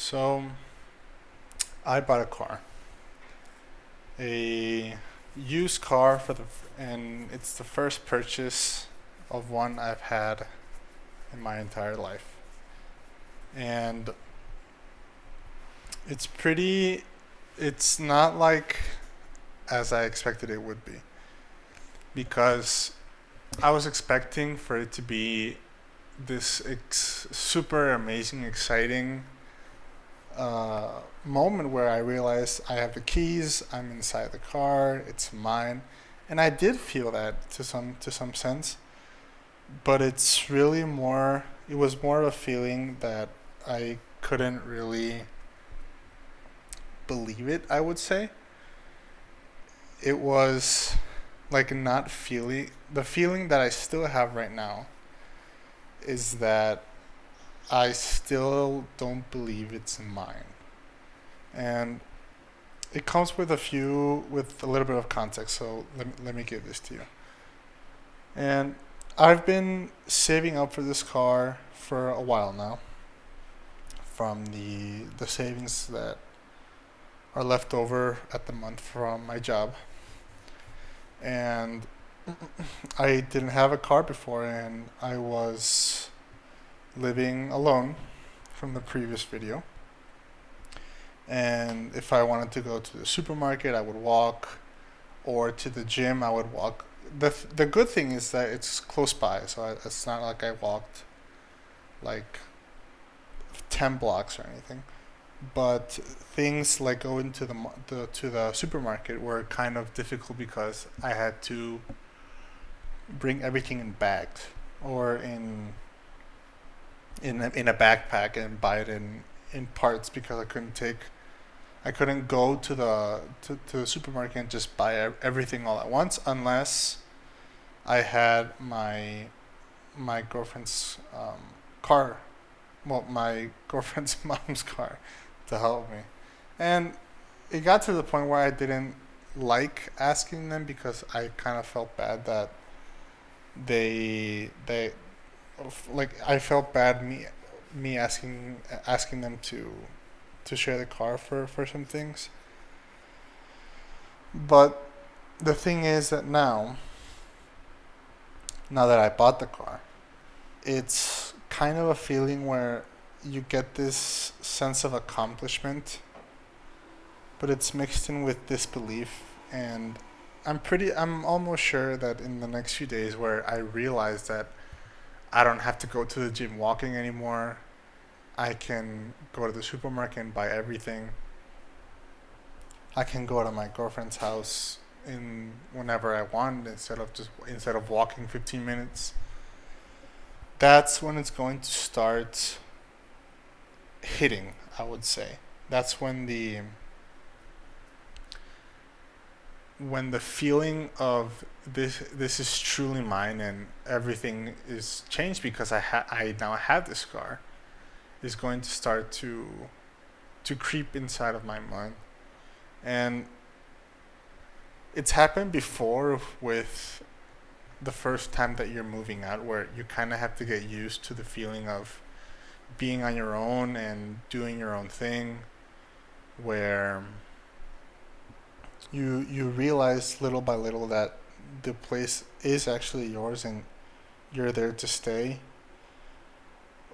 So I bought a car, a used car and it's the first purchase of one I've had in my entire life, and it's pretty. It's not like as I expected it would be because I was expecting for it to be this super amazing, exciting moment where I realized I have the keys, I'm inside the car, it's mine, and I did feel that to some sense. But it's really more. It was more of a feeling that I couldn't really believe it. I would say it was like not feeling the feeling that I still have right now is that I still don't believe it's mine. And it comes with a little bit of context, so let me give this to you. And I've been saving up for this car for a while now from the savings that are left over at the month from my job. And I didn't have a car before, and I was living alone from the previous video. And if I wanted to go to the supermarket, I would walk, or to the gym, I would walk. The good thing is that it's close by, so it's not like I walked like 10 blocks or anything. But things like going to the supermarket were kind of difficult because I had to bring everything in bags or in a backpack and buy it in parts because I couldn't go to the supermarket and just buy everything all at once unless I had my girlfriend's car, well, my girlfriend's mom's car to help me. And it got to the point where I didn't like asking them because I kind of felt bad that they like I felt bad me asking them to share the car for some things. But the thing is that now that I bought the car, it's kind of a feeling where you get this sense of accomplishment, but it's mixed in with disbelief. And I'm almost sure that in the next few days where I realize that I don't have to go to the gym walking anymore, I can go to the supermarket and buy everything. I can go to my girlfriend's house in whenever I want instead of walking 15 minutes. That's when it's going to start hitting, I would say. That's when the feeling of this is truly mine and everything is changed because I now have this car is going to start to creep inside of my mind. And it's happened before with the first time that you're moving out where you kind of have to get used to the feeling of being on your own and doing your own thing where you realize little by little that the place is actually yours and you're there to stay.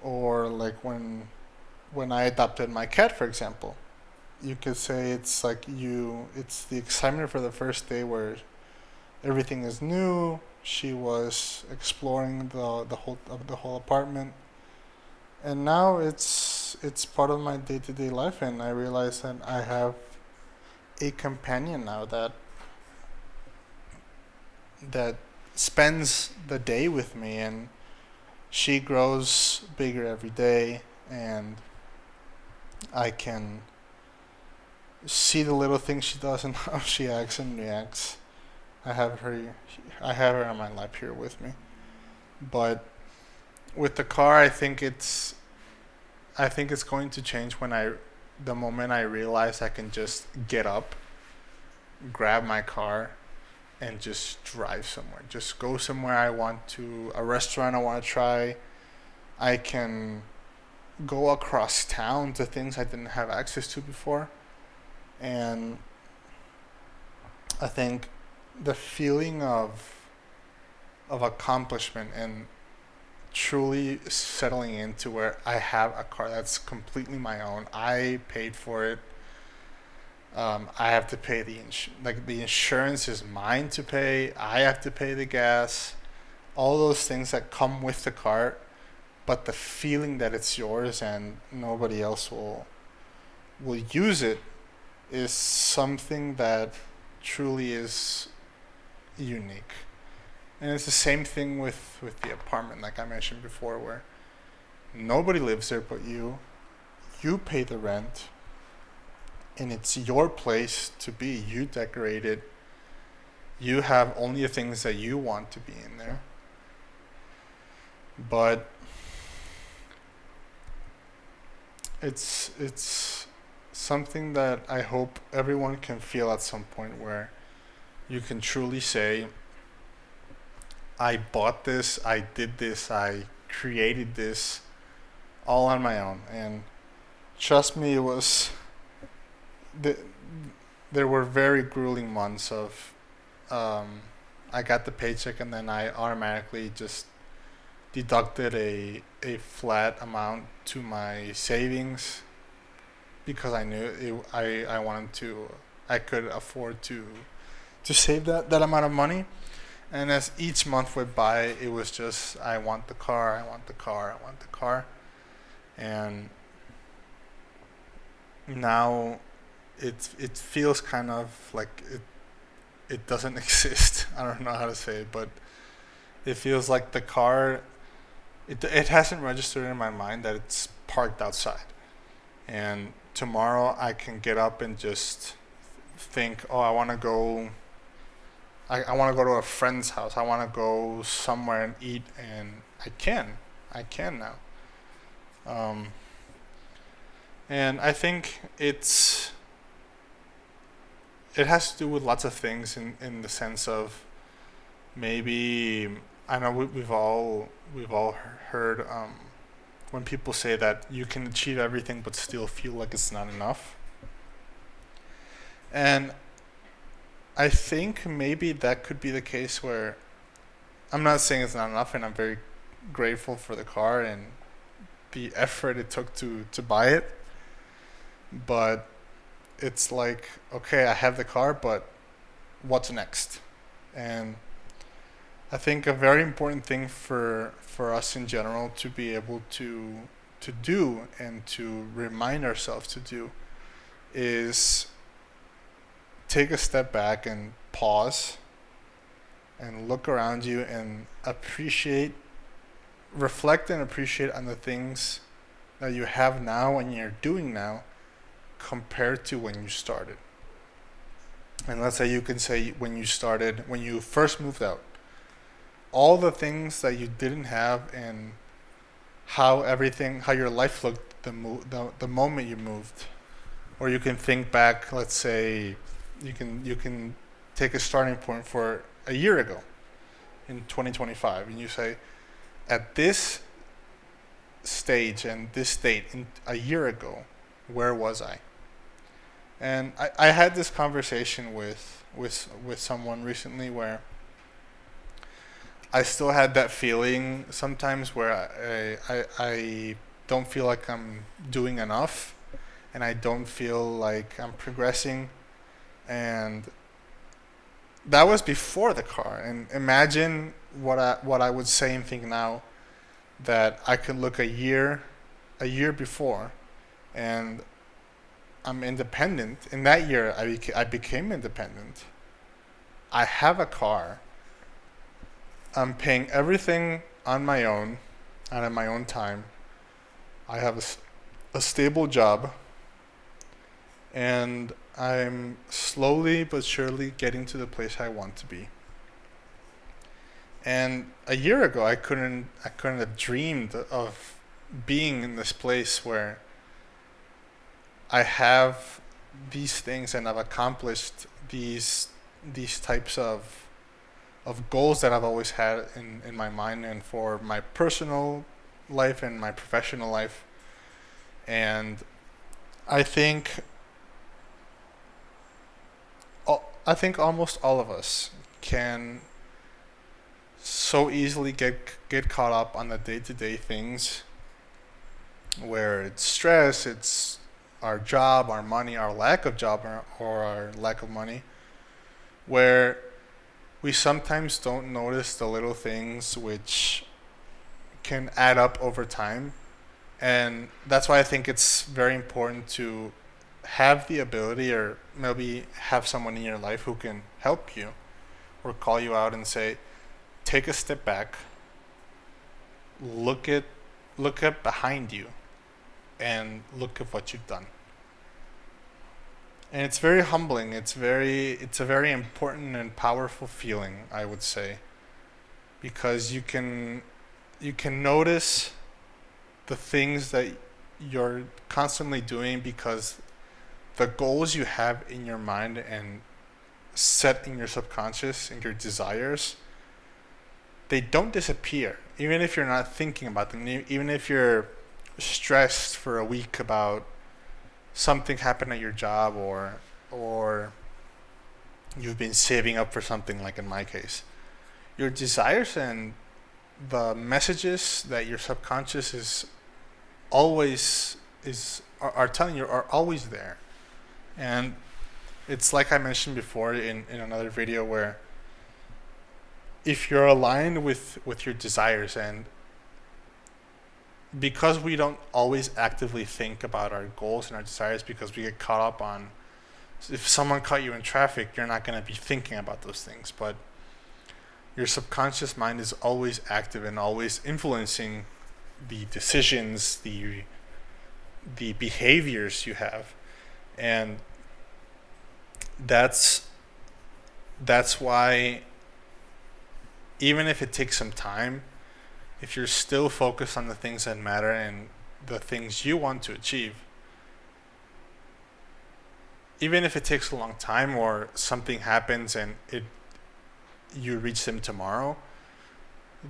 Or like when I adopted my cat, for example, you could say it's the excitement for the first day where everything is new. She was exploring the whole apartment, and now it's part of my day to day life. And I realize that I have a companion now that spends the day with me, and she grows bigger every day, and I can see the little things she does and how she acts and reacts. I have her I have her on my lap here with me. But with the car, I think it's going to change when I the moment I realize I can just get up, grab my car and just drive somewhere. Just go somewhere I want to, a restaurant I want to try. I can go across town to things I didn't have access to before. And I think the feeling of accomplishment and truly settling into where I have a car that's completely my own. I paid for it. I have to pay the insurance is mine to pay. I have to pay the gas. All those things that come with the car, but the feeling that it's yours and nobody else will use it is something that truly is unique. And it's the same thing with the apartment, like I mentioned before, where nobody lives there but you. You pay the rent, and it's your place to be. You decorate it. You have only the things that you want to be in there. But it's something that I hope everyone can feel at some point, where you can truly say, I bought this, I did this, I created this all on my own. And trust me, it was the, there were very grueling months of I got the paycheck and then I automatically just deducted a flat amount to my savings, because I knew I wanted to, I could afford to save that amount of money. And as each month went by, it was just, I want the car, I want the car, I want the car. And now it feels kind of like it doesn't exist. I don't know how to say it, but it feels like the car, it hasn't registered in my mind that it's parked outside. And tomorrow I can get up and just think, oh, I want to go. I want to go to a friend's house. I want to go somewhere and eat, and I can now. And I think it has to do with lots of things in the sense of, maybe, I know we've all heard when people say that you can achieve everything but still feel like it's not enough. And I think maybe that could be the case, where I'm not saying it's not enough, and I'm very grateful for the car and the effort it took to buy it. But it's like, okay, I have the car, but what's next? And I think a very important thing for us in general to be able to do and to remind ourselves to do is take a step back and pause and look around you and reflect and appreciate on the things that you have now and you're doing now compared to when you started. And let's say you can say, when you first moved out, all the things that you didn't have and how your life looked the moment you moved. Or you can think back, let's say, you can take a starting point for a year ago in 2025, and you say, at this stage and this date in a year ago, where was I? And I had this conversation with someone recently, where I still had that feeling sometimes where I don't feel like I'm doing enough, and I don't feel like I'm progressing. And that was before the car. And imagine what I would say and think now, that I could look a year before, and I'm independent. In that year, I became independent. I have a car. I'm paying everything on my own and at my own time. I have a stable job, and I'm slowly but surely getting to the place I want to be. And a year ago, I couldn't have dreamed of being in this place where I have these things and I've accomplished these types of goals that I've always had in my mind, and for my personal life and my professional life. And I think I think almost all of us can so easily get caught up on the day-to-day things where it's stress, it's our job, our money, our lack of job, or our lack of money, where we sometimes don't notice the little things which can add up over time. And that's why I think it's very important to have the ability, or maybe have someone in your life who can help you or call you out and say, take a step back, look at behind you, and look at what you've done. And it's very humbling. It's a very important and powerful feeling, I would say, because you can notice the things that you're constantly doing, because the goals you have in your mind and set in your subconscious and your desires, they don't disappear even if you're not thinking about them. Even if you're stressed for a week about something happened at your job, or you've been saving up for something, like in my case, your desires and the messages that your subconscious is always are telling you are always there. And it's like I mentioned before in another video, where if you're aligned with your desires, and because we don't always actively think about our goals and our desires, because we get caught up on, if someone caught you in traffic, you're not going to be thinking about those things, but your subconscious mind is always active and always influencing the decisions, the behaviors you have. And that's why, even if it takes some time, if you're still focused on the things that matter and the things you want to achieve, even if it takes a long time or something happens and you reach them tomorrow,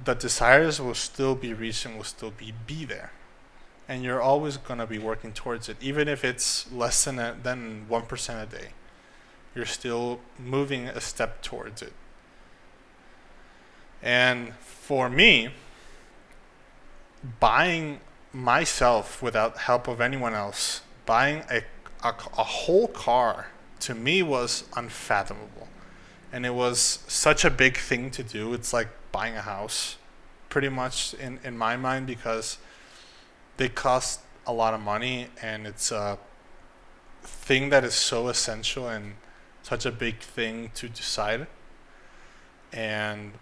the desires will still be reached and will still be there. And you're always going to be working towards it, even if it's less than 1% a day. You're still moving a step towards it. And for me, buying myself without help of anyone else, buying a whole car, to me was unfathomable. And it was such a big thing to do. It's like buying a house, pretty much in my mind, because they cost a lot of money, and it's a thing that is so essential and such a big thing to decide. And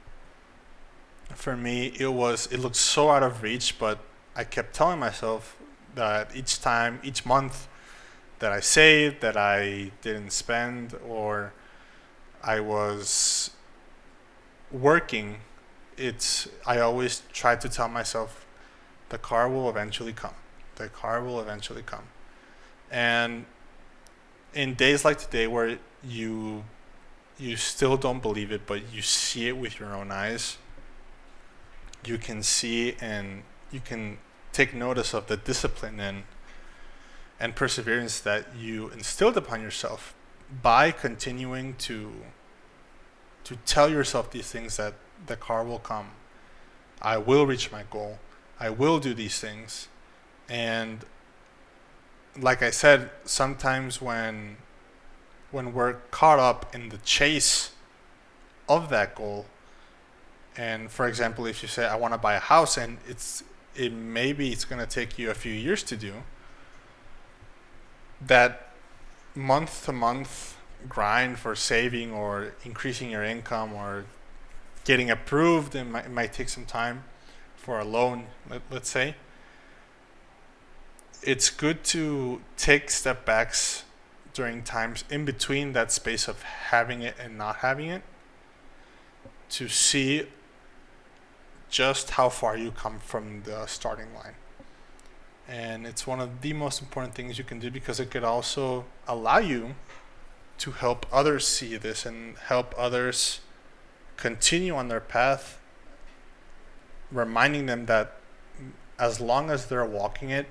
for me, it looked so out of reach, but I kept telling myself that each month that I saved, that I didn't spend, or I was working, I always tried to tell myself, the car will eventually come. The car will eventually come. And in days like today, where you still don't believe it, but you see it with your own eyes, you can see and you can take notice of the discipline and perseverance that you instilled upon yourself by continuing to tell yourself these things, that the car will come, I will reach my goal, I will do these things. And like I said, sometimes when we're caught up in the chase of that goal, and for example, if you say, I want to buy a house, and maybe it's going to take you a few years to do that, month to month grind for saving or increasing your income or getting approved, it might take some time for a loan, let's say. It's good to take step backs during times in between that space of having it and not having it, to see just how far you come from the starting line. And it's one of the most important things you can do, because it could also allow you to help others see this and help others continue on their path, reminding them that as long as they're walking it,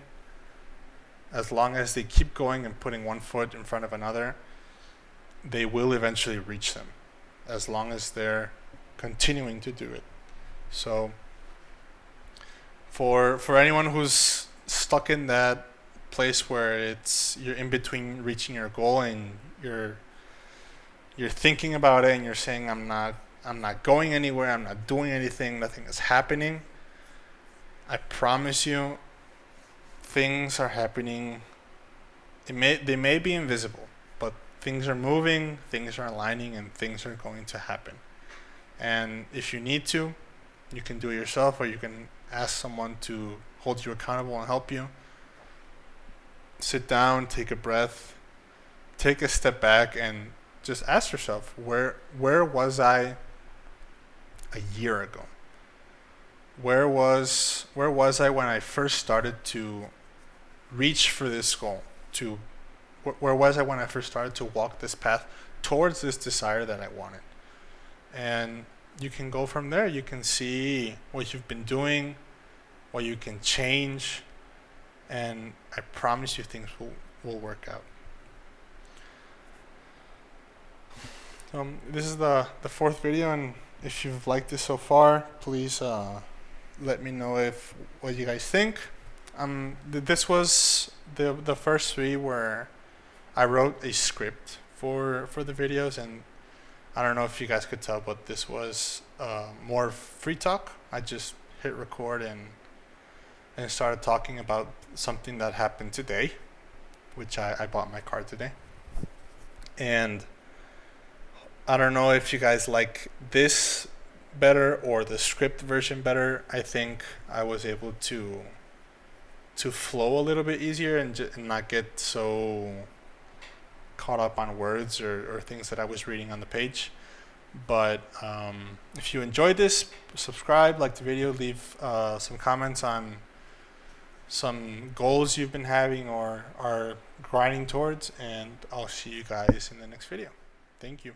as long as they keep going and putting one foot in front of another, they will eventually reach them, as long as they're continuing to do it. So for anyone who's stuck in that place where you're in between reaching your goal and you're thinking about it and you're saying I'm not going anywhere, I'm not doing anything, nothing is happening, I promise you things are happening. They may be invisible, but things are moving, things are aligning, and things are going to happen. And if you need to, you can do it yourself, or you can ask someone to hold you accountable and help you. Sit down, take a breath, take a step back, and just ask yourself, where was I a year ago? Where was I when I first started to reach for this goal? Where was I when I first started to walk this path towards this desire that I wanted? And you can go from there. You can see what you've been doing, what you can change, and I promise you things will work out. This is the fourth video, and if you've liked this so far, please let me know what you guys think. This was the first three where I wrote a script for the videos, and I don't know if you guys could tell, but this was more free talk. I just hit record and started talking about something that happened today, which I bought my car today. And I don't know if you guys like this better or the script version better. I think I was able to flow a little bit easier and not get so caught up on words or things that I was reading on the page. But if you enjoyed this, subscribe, like the video, leave some comments on some goals you've been having or are grinding towards, and I'll see you guys in the next video. Thank you.